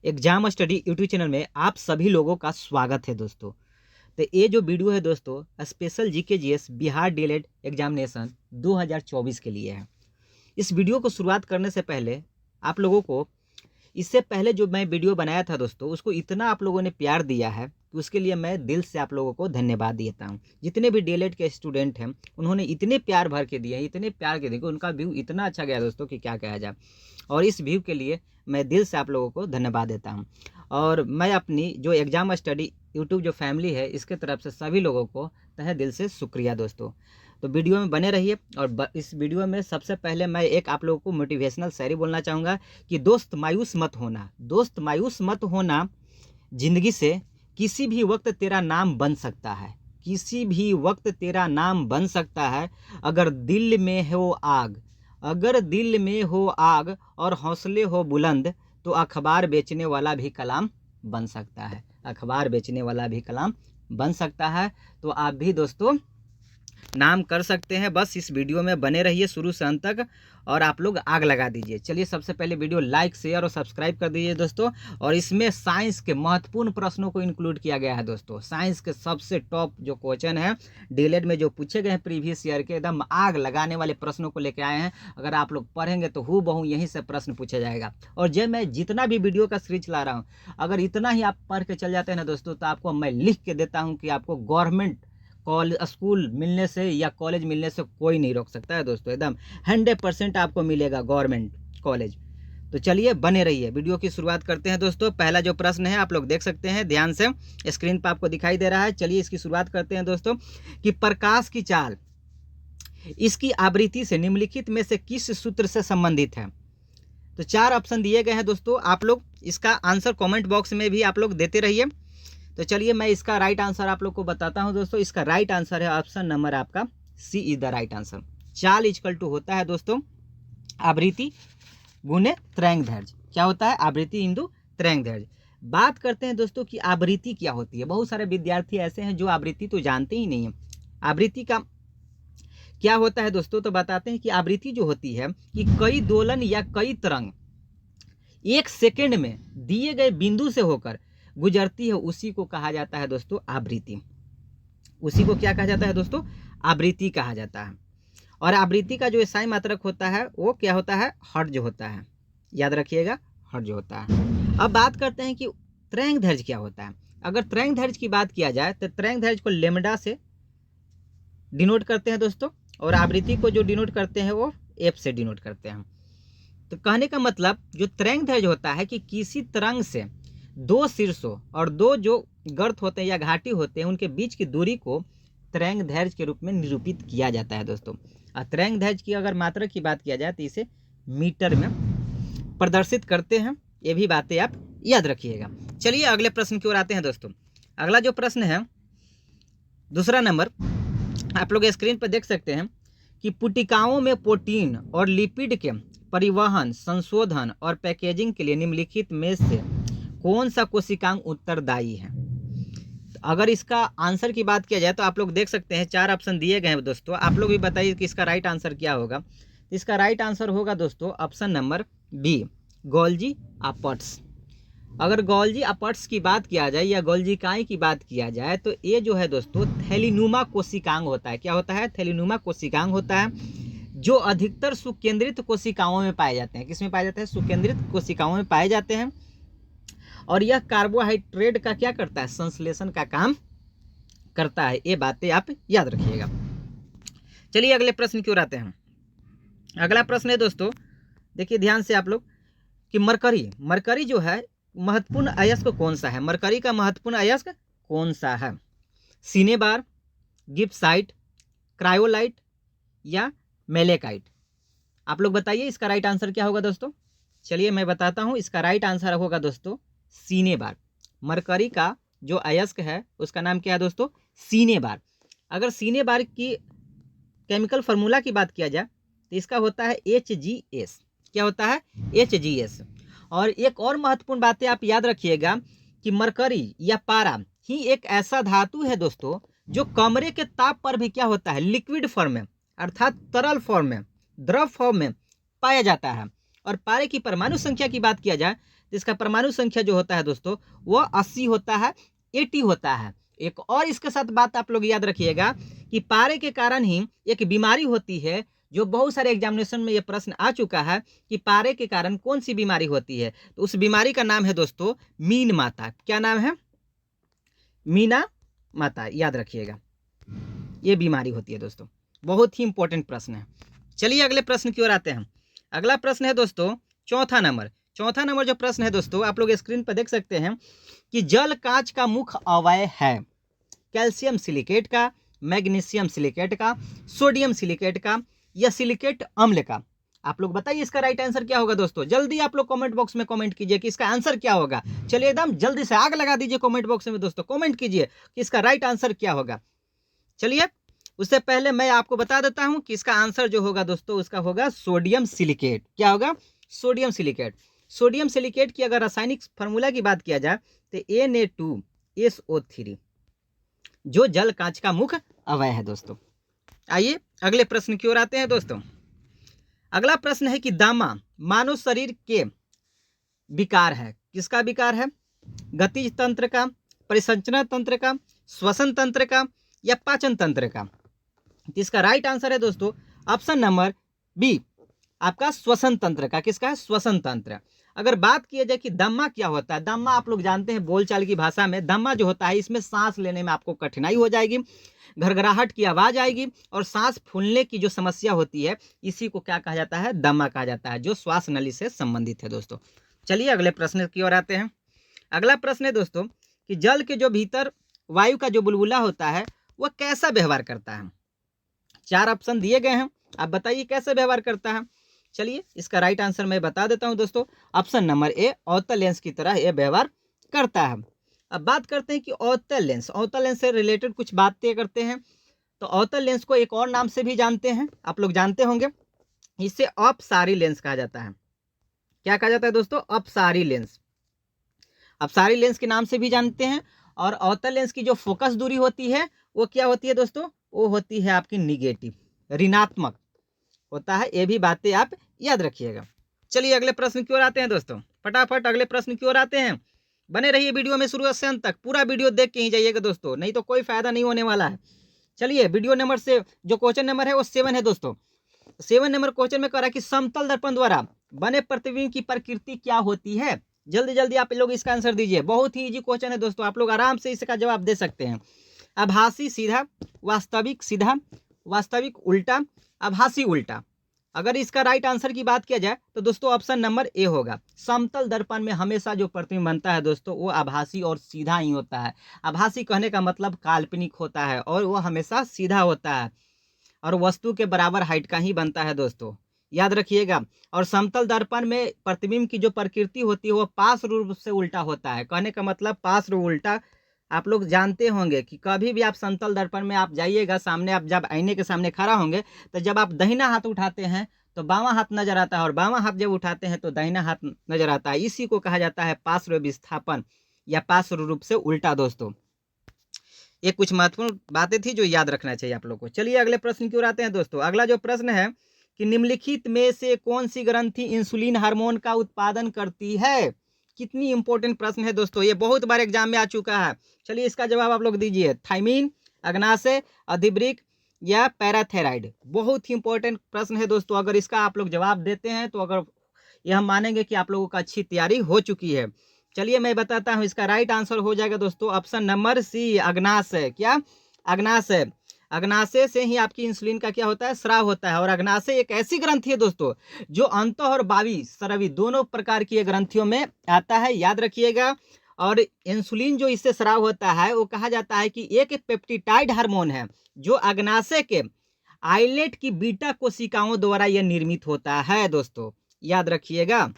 Exam study YouTube channel में आप सभी लोगों का स्वागत है दोस्तों। तो ये जो वीडियो है दोस्तों special GK GS Bihar DElEd examination 2024 के लिए है। इस वीडियो को शुरुआत करने से पहले आप लोगों को इससे पहले जो मैं वीडियो बनाया था दोस्तों उसको इतना आप लोगों ने प्यार दिया है कि उसके लिए मैं दिल से आप लोगों को धन्यवाद देता हूँ। जितने भी डीएलएड के स्टूडेंट हैं उन्होंने इतने प्यार भर के दिए हैं, इतने प्यार के दिए कि उनका व्यू इतना अच्छा गया दोस्तों कि क्या कहा जाए। और इस व्यू के लिए मैं दिल से आप लोगों को धन्यवाद देता हूँ। और मैं अपनी जो एग्जाम स्टडी यूट्यूब जो फैमिली है इसके तरफ से सभी लोगों को तहे दिल से शुक्रिया दोस्तों। तो वीडियो में बने रहिए। और इस वीडियो में सबसे पहले मैं एक आप लोगों को मोटिवेशनल शायरी बोलना चाहूँगा कि दोस्त मायूस मत होना, दोस्त मायूस मत होना, ज़िंदगी से किसी भी वक्त तेरा नाम बन सकता है, किसी भी वक्त तेरा नाम बन सकता है। अगर दिल में हो आग, अगर दिल में हो आग और हौसले हो बुलंद तो अखबार बेचने वाला भी कलाम बन सकता है, अखबार बेचने वाला भी कलाम बन सकता है। तो आप भी दोस्तों नाम कर सकते हैं। बस इस वीडियो में बने रहिए शुरू से अंत तक और आप लोग आग लगा दीजिए। चलिए सबसे पहले वीडियो लाइक शेयर और सब्सक्राइब कर दीजिए दोस्तों। और इसमें साइंस के महत्वपूर्ण प्रश्नों को इंक्लूड किया गया है दोस्तों। साइंस के सबसे टॉप जो क्वेश्चन है डीएलएड में जो पूछे गए हैं प्रीवियस ईयर के, एकदम आग लगाने वाले प्रश्नों को लेकर आए हैं। अगर आप लोग पढ़ेंगे तो हूबहू यहीं से प्रश्न पूछा जाएगा। और जब मैं जितना भी वीडियो का सीरीज ला रहा हूँ अगर इतना ही आप पढ़ के चल जाते हैं ना दोस्तों तो आपको मैं लिख के देता हूँ कि आपको गवर्नमेंट स्कूल मिलने से या कॉलेज मिलने से कोई नहीं रोक सकता है दोस्तों। एकदम 100% आपको मिलेगा गवर्नमेंट कॉलेज। तो चलिए बने रहिए। वीडियो की शुरुआत करते हैं दोस्तों। पहला जो प्रश्न है आप लोग देख सकते हैं ध्यान से, स्क्रीन पर आपको दिखाई दे रहा है। चलिए इसकी शुरुआत करते हैं दोस्तों कि प्रकाश की चाल इसकी आवृत्ति से निम्नलिखित में से किस सूत्र से संबंधित है। तो 4 ऑप्शन दिए गए हैं दोस्तों। आप लोग इसका आंसर कॉमेंट बॉक्स में भी आप लोग देते रहिए। तो चलिए मैं इसका राइट आंसर आप लोग को बताता हूं दोस्तों। इसका राइट आंसर है ऑप्शन नंबर आपका सी इज द राइट आंसर। चाल इक्वल टू होता है दोस्तों आवृत्ति गुने तरंग दैर्घ्य। क्या होता है? आवृत्ति इंटू तरंग दैर्घ्य। बात करते हैं दोस्तों कि आवृत्ति क्या होती है। बहुत सारे विद्यार्थी ऐसे हैं जो आवृत्ति तो जानते ही नहीं है। आवृत्ति का क्या होता है दोस्तों तो बताते हैं कि आवृत्ति जो होती है कि कई दोलन या कई तरंग एक सेकेंड में दिए गए बिंदु से होकर गुजरती है, उसी को कहा जाता है दोस्तों आवृत्ति। उसी को क्या कहा जाता है दोस्तों? आवृत्ति कहा जाता है। और आवृत्ति का जो SI मात्रक होता है वो क्या होता है? हर्ट्ज होता है। याद रखिएगा हर्ट्ज होता है। अब बात करते हैं कि तरंग दैर्घ्य क्या होता है। अगर तरंग दैर्घ्य की बात किया जाए तो तरंग दैर्घ्य को लैम्डा से डिनोट करते हैं दोस्तों और आवृत्ति को जो डिनोट करते हैं वो F से डिनोट करते हैं। तो कहने का मतलब जो तरंग दैर्घ्य होता है कि किसी तरंग से दो शीर्षों और दो जो गर्त होते हैं या घाटी होते हैं उनके बीच की दूरी को तरंग दैर्घ्य के रूप में निरूपित किया जाता है दोस्तों। और तरंग दैर्घ्य की अगर मात्रा की बात किया जाए तो इसे मीटर में प्रदर्शित करते हैं। ये भी बातें आप याद रखिएगा। चलिए अगले प्रश्न की ओर आते हैं दोस्तों। अगला जो प्रश्न है दूसरा नंबर आप लोग स्क्रीन पर देख सकते हैं कि पुटिकाओं में प्रोटीन और लिपिड के परिवहन, संशोधन और पैकेजिंग के लिए निम्नलिखित में से कौन सा कोशिकांग उत्तरदायी है। तो अगर इसका आंसर की बात किया जाए तो आप लोग देख सकते हैं 4 ऑप्शन दिए गए हैं दोस्तों। आप लोग भी बताइए कि इसका राइट आंसर क्या होगा। इसका राइट आंसर होगा दोस्तों ऑप्शन नंबर बी, गोल्जी अपर्ट्स। अगर गोल्जी अपर्ट्स की बात किया जाए या गोल्जिकाई की बात किया जाए तो ये जो है दोस्तों थैलीनुमा कोशिकांग होता है। क्या होता है? थैलीनुमा कोशिकांग होता है जो अधिकतर सुकेंद्रित कोशिकाओं में पाए जाते हैं। किसमें पाए जाते हैं? सुकेंद्रित कोशिकाओं में पाए जाते हैं। और यह कार्बोहाइड्रेट का क्या करता है? संश्लेषण का काम करता है। ये बातें आप याद रखिएगा। चलिए अगले प्रश्न की ओर आते हैं। अगला प्रश्न है दोस्तों देखिए ध्यान से आप लोग कि मरकरी जो है महत्वपूर्ण अयस्क कौन सा है? मरकरी का महत्वपूर्ण अयस्क कौन सा है? सिनेबार, गिब्साइट, क्रायोलाइट या मेलेकाइट? आप लोग बताइए इसका राइट आंसर क्या होगा दोस्तों। चलिए मैं बताता हूं। इसका राइट आंसर होगा दोस्तों सिनेबार। मरकरी का जो अयस्क है उसका नाम क्या है दोस्तों? सिनेबार। अगर सिनेबार की केमिकल फार्मूला की बात किया जाए तो इसका होता है HgS। क्या होता है? HgS। और एक और महत्वपूर्ण बातें आप याद रखिएगा कि मरकरी या पारा ही एक ऐसा धातु है दोस्तों जो कमरे के ताप पर भी क्या होता है? लिक्विड फॉर्म में अर्थात तरल फॉर्म में, द्रव फॉर्म में पाया जाता है। और पारे की परमाणु संख्या की बात किया जाए तो इसका परमाणु संख्या जो होता है दोस्तों वो 80 होता है, 80 होता है। एक और इसके साथ बात आप लोग याद रखिएगा कि पारे के कारण ही एक बीमारी होती है, जो बहुत सारे एग्जामिनेशन में ये प्रश्न आ चुका है कि पारे के कारण कौन सी बीमारी होती है। तो उस बीमारी का नाम है दोस्तों मीन माता। क्या नाम है? मीना माता, याद रखिएगा, ये बीमारी होती है दोस्तों। बहुत ही इंपॉर्टेंट प्रश्न है। चलिए अगले प्रश्न की ओर आते हैं। अगला प्रश्न है दोस्तों चौथा नंबर जो प्रश्न है दोस्तों आप लोग स्क्रीन पर देख सकते हैं कि जल कांच का मुख्य अवयव है कैल्शियम सिलिकेट का, मैग्नीशियम सिलिकेट का, सोडियम सिलिकेट का या सिलिकेट अम्ल का। आप लोग बताइए इसका राइट आंसर क्या होगा दोस्तों। जल्दी आप लोग कमेंट बॉक्स में कमेंट कीजिए कि इसका आंसर क्या होगा। चलिए एकदम जल्दी से आग लगा दीजिए कमेंट बॉक्स में दोस्तों, कमेंट कीजिए कि इसका राइट आंसर क्या होगा। चलिए उससे पहले मैं आपको बता देता हूं कि इसका आंसर जो होगा दोस्तों उसका होगा सोडियम सिलिकेट। क्या होगा? Sodium silicate. सोडियम सिलिकेट की अगर रासायनिक फार्मूला की बात किया जाए तो Na2SO3 जो जल कांच का मुख्य अवयव है दोस्तों। आइए अगले प्रश्न की ओर आते हैं दोस्तों। अगला प्रश्न है कि दामा मानव शरीर के विकार है। किसका विकार है? गतिज तंत्र का, परिसंचरण तंत्र का, श्वसन तंत्र का या पाचन तंत्र का। इसका राइट आंसर है दोस्तों ऑप्शन नंबर बी, आपका श्वसन तंत्र का। किसका है? श्वसन तंत्र। अगर बात किया जाए कि दम्मा क्या होता है, दम्मा आप लोग जानते हैं बोलचाल की भाषा में, दम्मा जो होता है इसमें सांस लेने में आपको कठिनाई हो जाएगी, घरघराहट की आवाज आएगी और सांस फूलने की जो समस्या होती है इसी को क्या कहा जाता है? दम्मा कहा जाता है, जो श्वास नली से संबंधित है दोस्तों। चलिए अगले प्रश्न की ओर आते हैं। अगला प्रश्न है दोस्तों कि जल के जो भीतर वायु का जो बुलबुला होता है वह कैसा व्यवहार करता है। 4 ऑप्शन दिए गए हैं, आप बताइए कैसे व्यवहार करता है। चलिए इसका राइट आंसर मैं बता देता हूं दोस्तों, ऑप्शन नंबर ए, अवतल लेंस की तरह यह व्यवहार करता है। अब बात करते हैं कि अवतल लेंस से रिलेटेड कुछ बातें करते हैं। तो अवतल लेंस को एक और नाम से भी जानते हैं, आप लोग जानते होंगे, इसे अपसारी लेंस कहा जाता है। क्या कहा जाता है दोस्तों? अपसारी लेंस। अपसारी लेंस के नाम से भी जानते हैं। और अवतल लेंस की जो फोकस दूरी होती है वो क्या होती है दोस्तों? वो होती है आपकी निगेटिव, ऋणात्मक होता है। ये भी बातें आप याद रखिएगा। चलिए अगले प्रश्न की ओर आते हैं दोस्तों, फटाफट अगले प्रश्न की ओर आते हैं। बने रहिए वीडियो में शुरू से अंत तक, पूरा वीडियो देख के ही जाइएगा दोस्तों, नहीं तो कोई फायदा नहीं होने वाला है। चलिए वीडियो नंबर से जो क्वेश्चन नंबर है वो 7 है दोस्तों। 7 नंबर क्वेश्चन में कह रहा है कि समतल दर्पण द्वारा बने प्रतिबिंब की प्रकृति क्या होती है। जल्दी जल्दी आप लोग इसका आंसर दीजिए, बहुत ही इजी क्वेश्चन है दोस्तों, आप लोग आराम से इसका जवाब दे सकते हैं। आभासी सीधा, वास्तविक सीधा, वास्तविक उल्टा, आभासी उल्टा। अगर इसका राइट आंसर की बात किया जाए तो दोस्तों ऑप्शन नंबर ए होगा। समतल दर्पण में हमेशा जो प्रतिबिंब बनता है दोस्तों वो आभासी और सीधा ही होता है। आभासी कहने का मतलब काल्पनिक होता है और वो हमेशा सीधा होता है और वस्तु के बराबर हाइट का ही बनता है दोस्तों, याद रखिएगा। और समतल दर्पण में प्रतिबिंब की जो प्रकृति होती है वो पार्श्व रूप से उल्टा होता है। कहने का मतलब पार्श्व उल्टा। आप लोग जानते होंगे कि कभी भी आप समतल दर्पण में आप जाइएगा, सामने आप जब आईने के सामने खड़ा होंगे तो जब आप दाहिना हाथ उठाते हैं तो बावां हाथ नजर आता है और बावां हाथ जब उठाते हैं तो दाहिना हाथ नजर आता है। इसी को कहा जाता है पार्श्व विस्थापन या पार्श्व रूप से उल्टा दोस्तों। ये कुछ महत्वपूर्ण बातें थी जो याद रखना चाहिए आप लोग को। चलिए अगले प्रश्न की ओर आते हैं दोस्तों। अगला जो प्रश्न है कि निम्नलिखित में से कौन सी ग्रंथि इंसुलिन हार्मोन का उत्पादन करती है। कितनी इंपॉर्टेंट प्रश्न है दोस्तों, ये बहुत बार एग्जाम में आ चुका है। चलिए इसका जवाब आप लोग दीजिए, थाइमिन, अग्नाशय, अधिवृक्क या पैराथायराइड। बहुत ही इंपॉर्टेंट प्रश्न है दोस्तों, अगर इसका आप लोग जवाब देते हैं तो अगर ये हम मानेंगे कि आप लोगों का अच्छी तैयारी हो चुकी है। चलिए मैं बताता हूँ, इसका राइट आंसर हो जाएगा दोस्तों ऑप्शन नंबर सी, अग्नाशय। क्या? अग्नाशय। अग्नाशय से ही आपकी इंसुलिन का क्या होता है? स्राव होता है। और अग्नाशय एक ऐसी ग्रंथि है दोस्तों जो अंतः और बावी स्रवी दोनों प्रकार की ग्रंथियों में आता है, याद रखिएगा। और इंसुलिन जो इससे स्राव होता है वो कहा जाता है कि एक पेप्टिटाइड हार्मोन है जो अग्नाशय के आइलेट की बीटा कोशिकाओं द्वारा यह निर्मित होता है दोस्तों, याद रखिएगा।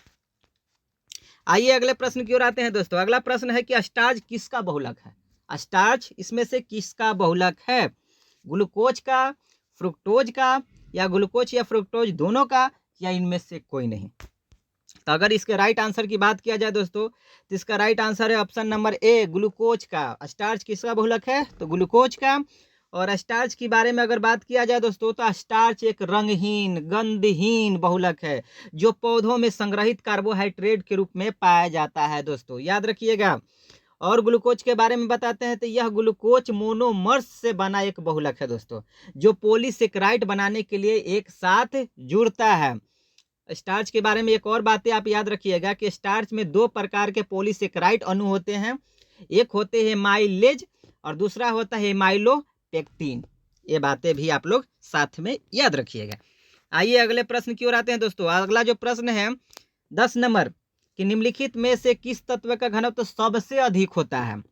आइए अगले प्रश्न की ओर आते हैं दोस्तों। अगला प्रश्न है कि स्टार्च किसका बहुलक है। स्टार्च इसमें से किसका बहुलक है? ग्लूकोज का, फ्रुक्टोज का या ग्लूकोज या फ्रुक्टोज दोनों का या इनमें से कोई नहीं। तो अगर इसके राइट आंसर की बात किया जाए दोस्तों तो इसका राइट आंसर है ऑप्शन नंबर ए, ग्लूकोज का। स्टार्च किसका बहुलक है? तो ग्लूकोज का। और स्टार्च के बारे में अगर बात किया जाए दोस्तों तो स्टार्च एक रंगहीन गंधहीन बहुलक है जो पौधों में संग्रहित कार्बोहाइड्रेट के रूप में पाया जाता है दोस्तों, याद रखिएगा। और ग्लूकोज के बारे में बताते हैं तो यह ग्लूकोज मोनोमर्स से बना एक बहुलक है दोस्तों जो पॉलीसेकेराइड बनाने के लिए एक साथ जुड़ता है। स्टार्च के बारे में एक और बातें आप याद रखिएगा कि स्टार्च में 2 प्रकार के पॉलीसेकेराइड अणु होते हैं, एक होते हैं माइलेज और दूसरा होता है माइलोपेक्टिन। ये बातें भी आप लोग साथ में याद रखिएगा। आइए अगले प्रश्न की ओर आते हैं दोस्तों। अगला जो प्रश्न है 10 नंबर कि निम्नलिखित में से किस तत्व का घनत्व सबसे अधिक होता है,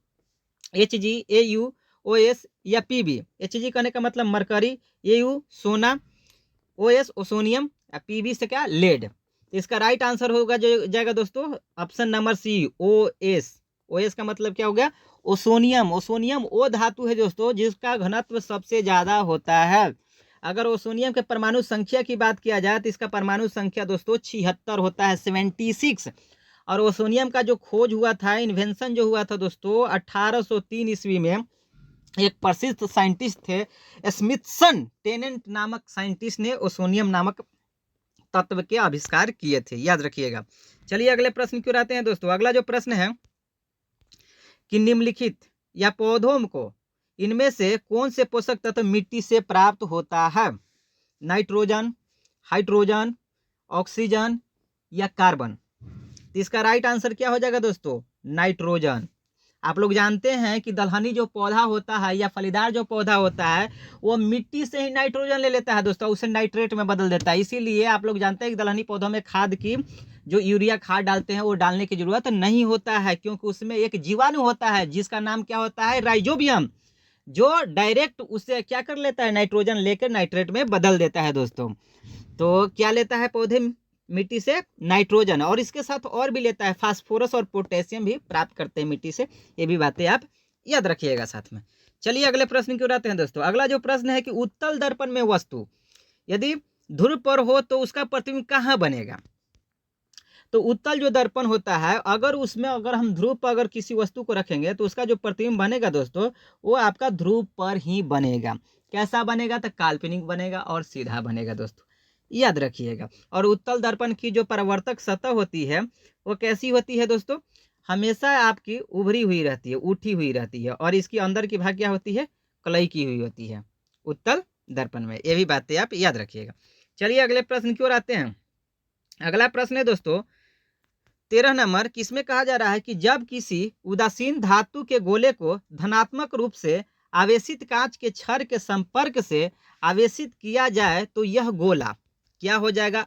Hg, Au, OS या Pb। Hg कहने का मतलब मरकरी, Au सोना, OS ओसोनियम, Pb से क्या लेड। तो इसका राइट आंसर होगा जो जाएगा दोस्तों option number C OS। OS का मतलब क्या हो गया ओसोनियम। ओसोनियम वो धातु है दोस्तों जिसका घनत्व सबसे ज्यादा होता है। अगर ओसोनियम के परमाणु संख्या की बात किया जाए तो इसका परमाणु संख्या दोस्तों 76 होता है, 76। और ओसोनियम का जो खोज हुआ था, इन्वेंशन जो हुआ था दोस्तों 1803 ईस्वी में एक प्रसिद्ध साइंटिस्ट थे स्मिथसन टेनेंट नामक साइंटिस्ट ने ओसोनियम नामक तत्व के आविष्कार किए थे, याद रखिएगा। चलिए अगले प्रश्न की ओर आते हैं दोस्तों। अगला जो प्रश्न है कि निम्नलिखित या पौधों को इनमें से कौन से पोषक तत्व मिट्टी से प्राप्त होता है, नाइट्रोजन, हाइड्रोजन, ऑक्सीजन या कार्बन। तो इसका राइट आंसर क्या हो जाएगा दोस्तों नाइट्रोजन। आप लोग जानते हैं कि दलहनी जो पौधा होता है या फलीदार जो पौधा होता है वो मिट्टी से ही नाइट्रोजन ले लेता है दोस्तों, उसे नाइट्रेट में बदल देता है। इसीलिए आप लोग जानते हैं कि दलहनी पौधों में खाद की जो यूरिया खाद डालते हैं वो डालने की जरूरत नहीं होता है, क्योंकि उसमें एक जीवाणु होता है जिसका नाम क्या होता है राइजोबियम, जो डायरेक्ट उसे क्या कर लेता है नाइट्रोजन लेकर नाइट्रेट में बदल देता है दोस्तों। तो क्या लेता है पौधे मिट्टी से नाइट्रोजन, और इसके साथ और भी लेता है फास्फोरस और पोटेशियम भी प्राप्त करते हैं मिट्टी से। ये भी बातें आप याद रखिएगा साथ में। चलिए अगले प्रश्न की ओर आते हैं दोस्तों। अगला जो प्रश्न है कि उत्तल दर्पण में वस्तु यदि ध्रुव पर हो तो उसका प्रतिबिंब कहाँ बनेगा। तो उत्तल जो दर्पण होता है अगर उसमें अगर हम ध्रुव पर अगर किसी वस्तु को रखेंगे तो उसका जो प्रतिबिंब बनेगा दोस्तों वो आपका ध्रुव पर ही बनेगा। कैसा बनेगा तो काल्पनिक बनेगा और सीधा बनेगा दोस्तों, याद रखिएगा। और उत्तल दर्पण की जो परावर्तक सतह होती है वो कैसी होती है दोस्तों, हमेशा आपकी उभरी हुई रहती है, उठी हुई रहती है, और इसकी अंदर की भाग क्या होती है कलई की हुई होती है उत्तल दर्पण में। ये भी बातें आप याद रखिएगा। चलिए अगले प्रश्न की ओर आते हैं। अगला प्रश्न है दोस्तों 13 नंबर, किसमें कहा जा रहा है कि जब किसी उदासीन धातु के गोले को धनात्मक रूप से आवेशित कांच के छड़ के संपर्क से आवेशित किया जाए तो यह गोला क्या हो जाएगा,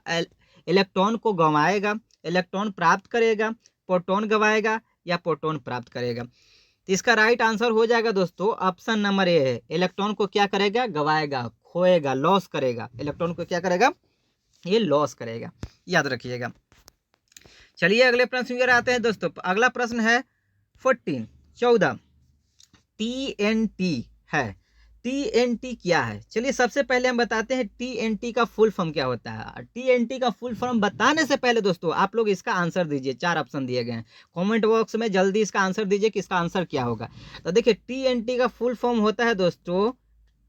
इलेक्ट्रॉन को गंवाएगा, इलेक्ट्रॉन प्राप्त करेगा, प्रोटॉन गंवाएगा या प्रोटॉन प्राप्त करेगा। तो इसका राइट आंसर हो जाएगा दोस्तों ऑप्शन नंबर ए है, इलेक्ट्रॉन को क्या करेगा गंवाएगा, खोएगा, लॉस करेगा। इलेक्ट्रॉन को क्या करेगा ये लॉस करेगा, याद रखिएगा। चलिए अगले प्रश्न की ओर आते हैं दोस्तों। अगला प्रश्न है 14 TNT है। TNT क्या है, चलिए सबसे पहले हम बताते हैं TNT का फुल फॉर्म क्या होता है। TNT का फुल फॉर्म बताने से पहले दोस्तों आप लोग इसका आंसर दीजिए, 4 ऑप्शन दिए गए हैं, कमेंट बॉक्स में जल्दी इसका आंसर दीजिए कि इसका आंसर क्या होगा। तो देखिए TNT का फुल फॉर्म होता है दोस्तों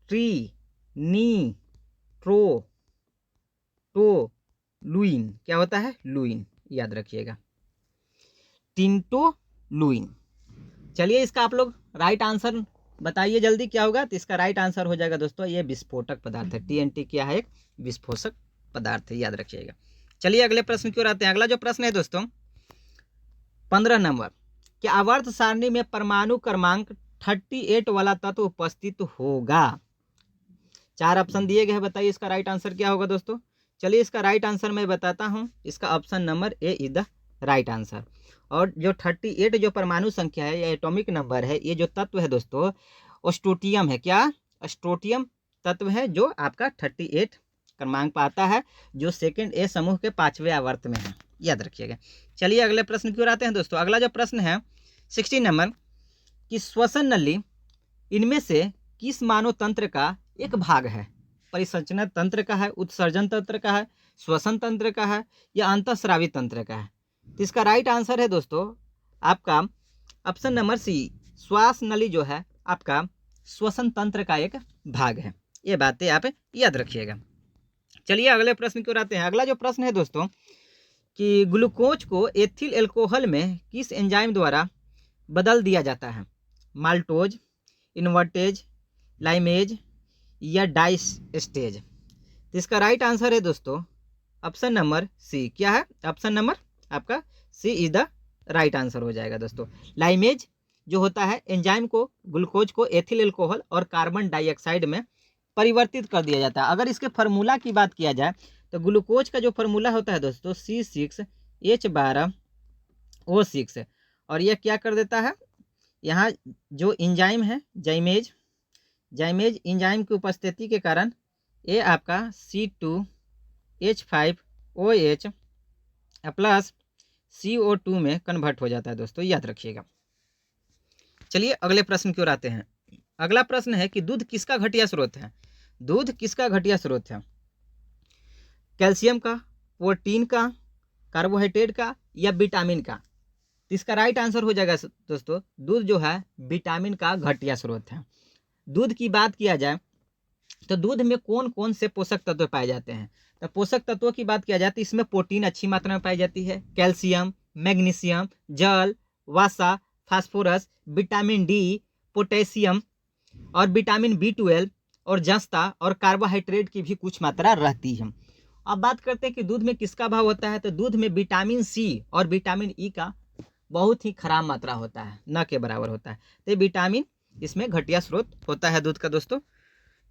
ट्री नी ट्रो टो लुइन। क्या होता है लुइन, याद रखिएगा टिंटो लुइन। चलिए इसका आप लोग राइट आंसर बताइए जल्दी क्या होगा। तो इसका राइट आंसर हो जाएगा दोस्तों ये विस्फोटक पदार्थ है। TNT क्या है, एक विस्फोटक पदार्थ है, याद रखिएगा। चलिए अगले प्रश्न की ओर आते हैं। अगला जो प्रश्न है दोस्तों 15 नंबर कि आवर्त सारणी में परमाणु क्रमांक 38 वाला तत्व उपस्थित होगा। 4 ऑप्शन दिए गए हैं, बताइए इसका राइट आंसर क्या होगा दोस्तों। चलिए इसका राइट आंसर मैं बताता हूँ, इसका option number A is the right answer. और जो 38 जो परमाणु संख्या है या एटॉमिक नंबर है, ये जो तत्व है दोस्तों स्ट्रोटियम है। क्या स्ट्रोटियम तत्व है जो आपका 38 क्रमांक पाता है, जो सेकंड ए समूह के 5वें आवर्त में है, याद रखिएगा। चलिए अगले प्रश्न की ओर आते हैं दोस्तों। अगला जो प्रश्न है 16 नंबर कि श्वसन नली इनमें से किस मानव तंत्र का एक भाग है, परिसंचरण तंत्र का है, उत्सर्जन तंत्र का है, श्वसन तंत्र का है या अंतःस्रावी तंत्र का है। तो इसका राइट आंसर है दोस्तों आपका ऑप्शन नंबर सी, श्वास नली जो है आपका श्वसन तंत्र का एक भाग है। ये बातें आप याद रखिएगा। चलिए अगले प्रश्न की ओर आते हैं। अगला जो प्रश्न है दोस्तों कि ग्लूकोज को एथिल अल्कोहल में किस एंजाइम द्वारा बदल दिया जाता है? माल्टोज, इन्वर्टेज, लाइमेज या डाइस्टेज? तो इसका राइट आंसर है दोस्तों ऑप्शन नंबर सी। क्या है? ऑप्शन नंबर आपका सी इज द राइट आंसर हो जाएगा दोस्तों। लाइमेज जो होता है एंजाइम को ग्लूकोज को एथिल अल्कोहल और कार्बन डाइऑक्साइड में परिवर्तित कर दिया जाता है। अगर इसके फार्मूला की बात किया जाए तो ग्लूकोज का जो फार्मूला होता है दोस्तों C6H12O6, और यह क्या कर देता है, यहाँ जो एंजाइम है जाइमेज एंजाइम की उपस्थिति के कारण ये आपका C2H5OH प्लस CO2 में कन्वर्ट हो जाता है दोस्तों, याद रखिएगा। चलिए अगले प्रश्न की ओर आते हैं। अगला प्रश्न है कि दूध किसका घटिया स्रोत है? दूध किसका घटिया स्रोत है? कैल्शियम का, प्रोटीन का, कार्बोहाइड्रेट का या विटामिन का? इसका राइट आंसर हो जाएगा दोस्तों दूध जो है विटामिन का घटिया स्रोत है। दूध की बात किया जाए तो दूध में कौन कौन से पोषक तत्व पाए जाते हैं? तो पोषक तत्वों की बात किया जाए तो इसमें प्रोटीन अच्छी मात्रा में पाई जाती है, कैल्शियम, मैग्नीशियम, जल, वसा, फास्फोरस, विटामिन डी, पोटेशियम और विटामिन B12 और जस्ता और कार्बोहाइड्रेट की भी कुछ मात्रा रहती है। अब बात करते हैं कि दूध में किसका अभाव होता है, तो दूध में विटामिन सी और विटामिन ई का बहुत ही खराब मात्रा होता है, न के बराबर होता है। तो विटामिन इसमें घटिया स्रोत होता है दूध का दोस्तों।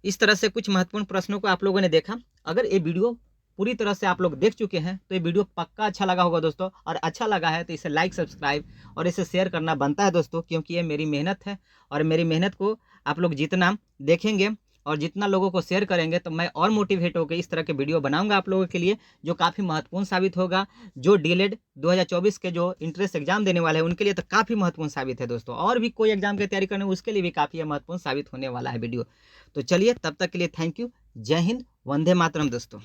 इस तरह से कुछ महत्वपूर्ण प्रश्नों को आप लोगों ने देखा। अगर ये वीडियो पूरी तरह से आप लोग देख चुके हैं तो ये वीडियो पक्का अच्छा लगा होगा दोस्तों, और अच्छा लगा है तो इसे लाइक, सब्सक्राइब और इसे शेयर करना बनता है दोस्तों, क्योंकि ये मेरी मेहनत है और मेरी मेहनत को आप लोग जितना देखेंगे और जितना लोगों को शेयर करेंगे तो मैं और मोटिवेट होकर इस तरह के वीडियो बनाऊंगा आप लोगों के लिए, जो काफ़ी महत्वपूर्ण साबित होगा। जो डीएलएड 2024 के जो इंट्रेंस एग्जाम देने वाले हैं उनके लिए तो काफ़ी महत्वपूर्ण साबित है दोस्तों, और भी कोई एग्जाम की तैयारी करने उसके लिए भी काफ़ी महत्वपूर्ण साबित होने वाला है वीडियो। तो चलिए तब तक के लिए थैंक यू। जय हिंद, वंदे मातरम दोस्तों।